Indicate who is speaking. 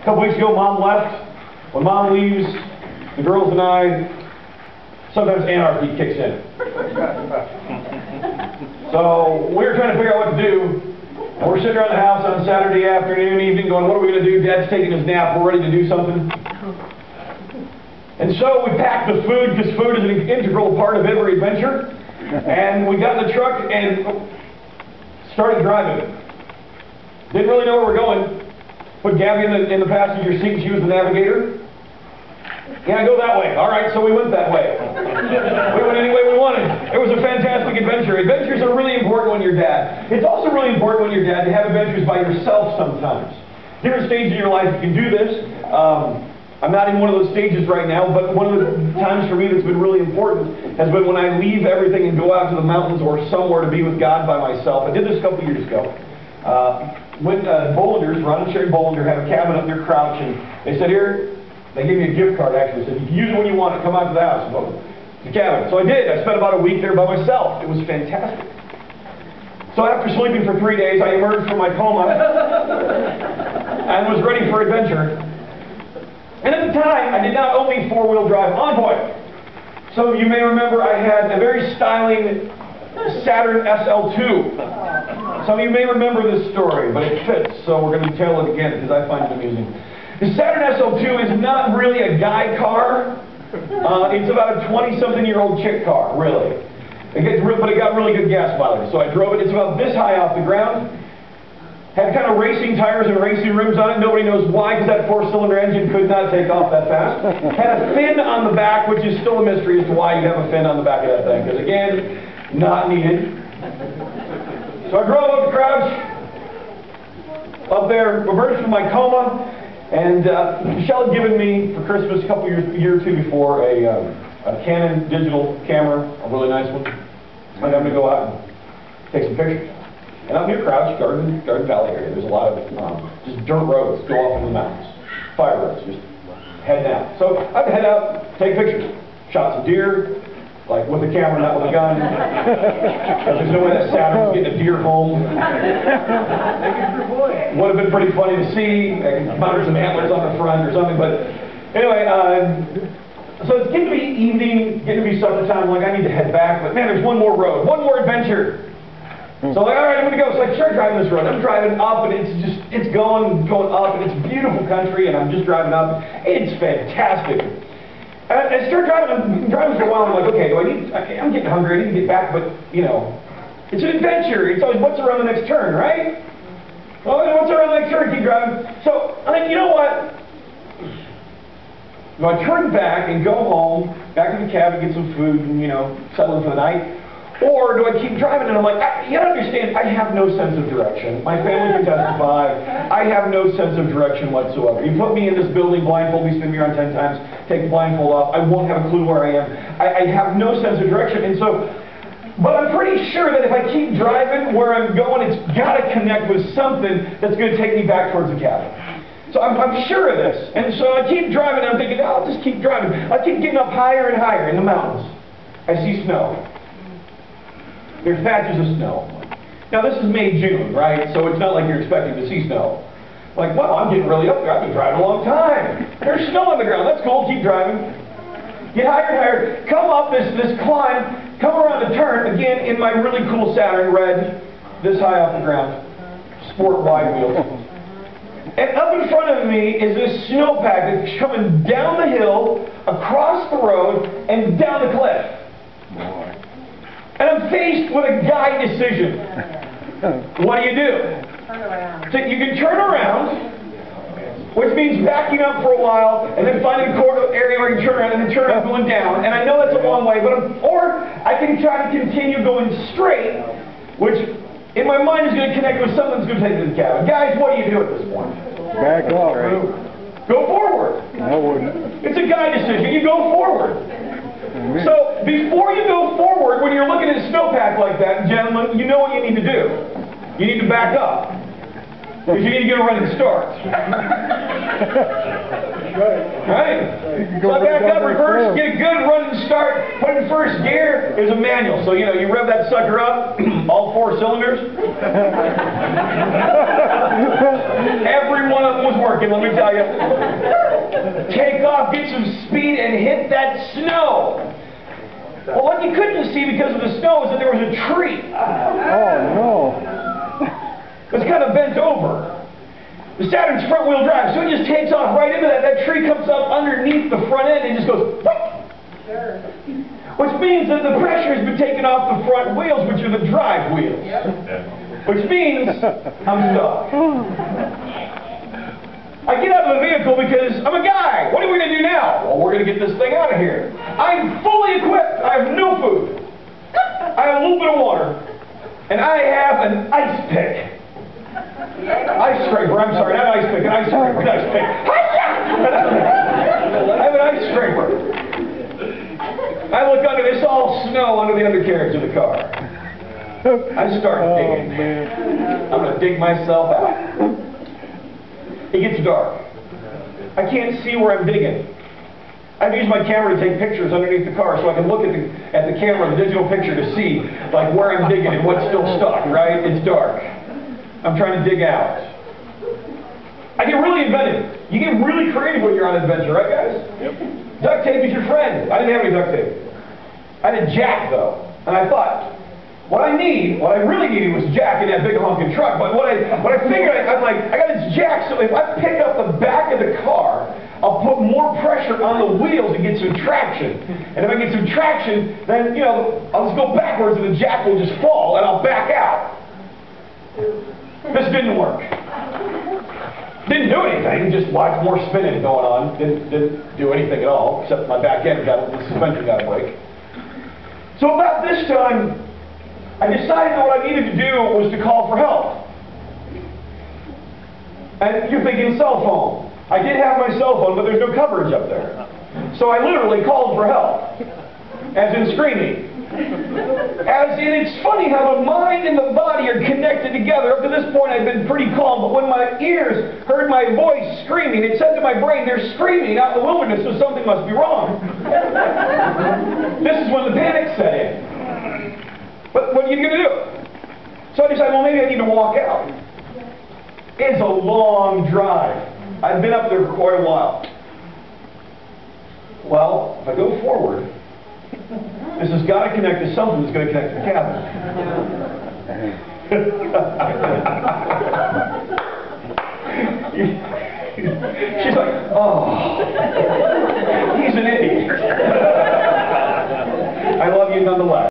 Speaker 1: A couple weeks ago, Mom left. When Mom leaves, the girls and I, sometimes anarchy kicks in. So we were trying to figure out what to do. And we're sitting around the house on Saturday afternoon, evening, going, what are we going to do? Dad's taking his nap. We're ready to do something. And so we packed the food, because food is an integral part of every adventure. And we got in the truck and started driving. Didn't really know where we're going. Put Gabby in the passenger seat. She was the navigator. Yeah, go that way. All right, so we went that way. We went any way we wanted. It was a fantastic adventure. Adventures are really important when you're dad. It's also really important when you're dad to have adventures by yourself sometimes. Different stages in your life you can do this. I'm not in one of those stages right now, but one of the times for me that's been really important has been when I leave everything and go out to the mountains or somewhere to be with God by myself. I did this a couple years ago. Went Bollinger's, Ron and Sherry Bollinger have a cabin up near Crouch, and they said, here, they gave me a gift card actually, said you can use it when you want it, come out to the house, the cabin. So I did. I spent about a week there by myself. It was fantastic. So after sleeping for 3 days, I emerged from my coma and was ready for adventure. And at the time, I did not own a four-wheel drive Envoy. Some of you may remember I had a very styling Saturn SL2. Some of you may remember this story, but it fits, so we're going to tell it again because I find it amusing. The Saturn SL2 is not really a guy car. It's about a 20-something-year-old chick car, really. But it got really good gas mileage, so I drove it. It's about this high off the ground. Had kind of racing tires and racing rims on it. Nobody knows why, because that four-cylinder engine could not take off that fast. Had a fin on the back, which is still a mystery as to why you have a fin on the back of that thing, because again, not needed. So I drove up to Crouch, up there, emerged from my coma, and Michelle had given me for Christmas a year or two before a Canon digital camera, a really nice one. And I'm going to go out and take some pictures. And up near Crouch, Garden Valley area, there's a lot of just dirt roads go off in the mountains, fire roads, just heading out. So I'd head out, take pictures, shot some deer. Like with a camera, not with a gun. Because there's no way that Saturn was getting a deer home. Would have been pretty funny to see. Mounted some antlers on the front or something. But anyway, so it's getting to be evening, getting to be supper time. I'm like, I need to head back. But man, there's one more road, one more adventure. So I'm like, all right, I'm going to go. So I start driving this road. I'm driving up, and it's going up, and it's beautiful country, and I'm just driving up. It's fantastic. I start driving. I'm driving for a while. I'm like, okay, I'm getting hungry. I need to get back, but you know, it's an adventure. It's always what's around the next turn, right? Well, what's around the next turn? Keep driving. So I think, you know what? Do I turn back and go home, back to the cabin, get some food, and settle in for the night? Or do I keep driving? And I'm like, you gotta understand, I have no sense of direction. My family can testify. I have no sense of direction whatsoever. You put me in this building, blindfold me, spin me around 10 times, take the blindfold off, I won't have a clue where I am. I have no sense of direction. And so, but I'm pretty sure that if I keep driving where I'm going, it's gotta connect with something that's gonna take me back towards the cabin. So I'm sure of this. And so I keep driving, and I'm thinking, I'll just keep driving. I keep getting up higher and higher in the mountains. I see snow. There's patches of snow. Now this is May, June, right? So it's not like you're expecting to see snow. Like, wow, I'm getting really up there. I've been driving a long time. There's snow on the ground. That's cool. Keep driving. Get higher and higher. Come up this climb. Come around the turn. Again, in my really cool Saturn red, this high off the ground. Sport wide wheels. And up in front of me is this snowpack that's coming down the hill, across the road, and down the cliff. And I'm faced with a guy decision. What do?
Speaker 2: Turn around.
Speaker 1: So you can turn around, which means backing up for a while, and then finding a corner area where you can turn around, and then turn around going down. And I know that's a long way, or I can try to continue going straight, which in my mind is going to connect with something that's going to take me to the cabin. Guys, what do you do at this point?
Speaker 3: Back off.
Speaker 1: Go forward.
Speaker 3: I wouldn't.
Speaker 1: It's a guy decision. You go forward. So, before you go forward, when you're looking at a snowpack like that, gentlemen, you know what you need to do. You need to back up. Because you need to get a running start. Right? So I back up, reverse, get a good running start, put in first gear. There's a manual, so you rev that sucker up, all 4 cylinders. Every one of them was working, let me tell you. Take off, get some speed, and hit that snow. Well, what you couldn't see because of the snow is that there was a tree.
Speaker 3: Oh, no.
Speaker 1: It was kind of bent over. The Saturn's front-wheel drive, so it just takes off right into that. That tree comes up underneath the front end and just goes, whoop! Sure. Which means that the pressure has been taken off the front wheels, which are the drive wheels. Yep. Which means I'm stuck. I get out of the vehicle because I'm a guy. What are we going to do now? Well, we're going to get this thing out of here. I'm fully equipped. I have no food. I have a little bit of water. And I have an ice pick. Ice scraper, I'm sorry, not ice pick, an ice scraper, an ice pick. I have an ice scraper. I look under, there's all snow under the undercarriage of the car. I start digging. I'm going to dig myself out. It gets dark. I can't see where I'm digging. I've used my camera to take pictures underneath the car so I can look at the camera, the digital picture, to see like where I'm digging and what's still stuck, right? It's dark. I'm trying to dig out. I get really inventive. You get really creative when you're on an adventure, right guys? Yep. Duct tape is your friend. I didn't have any duct tape. I had a jack though. And I thought, what I really needed was a jack in that big honking truck. But what I figured, I'm like, I got this jack, so if I pick up the back of the car, I'll put more pressure on the wheels and get some traction. And if I get some traction, then, I'll just go backwards and the jack will just fall and I'll back out. This didn't work. Didn't do anything, just watched more spinning going on. Didn't do anything at all, except my back end the suspension got a break. So about this time, I decided that what I needed to do was to call for help. And you're thinking cell phone. I did have my cell phone, but there's no coverage up there. So I literally called for help, as in screaming. As in, it's funny how the mind and the body are connected together. Up to this point, I've been pretty calm, but when my ears heard my voice screaming, it said to my brain, they're screaming out in the wilderness, so something must be wrong. This is when the panic set in. But what are you going to do? So I decided, well, maybe I need to walk out. It's a long drive. I've been up there for quite a while. Well, if I go forward, this has got to connect to something that's going to connect to the cabin. She's like, oh, he's an idiot. I love you nonetheless.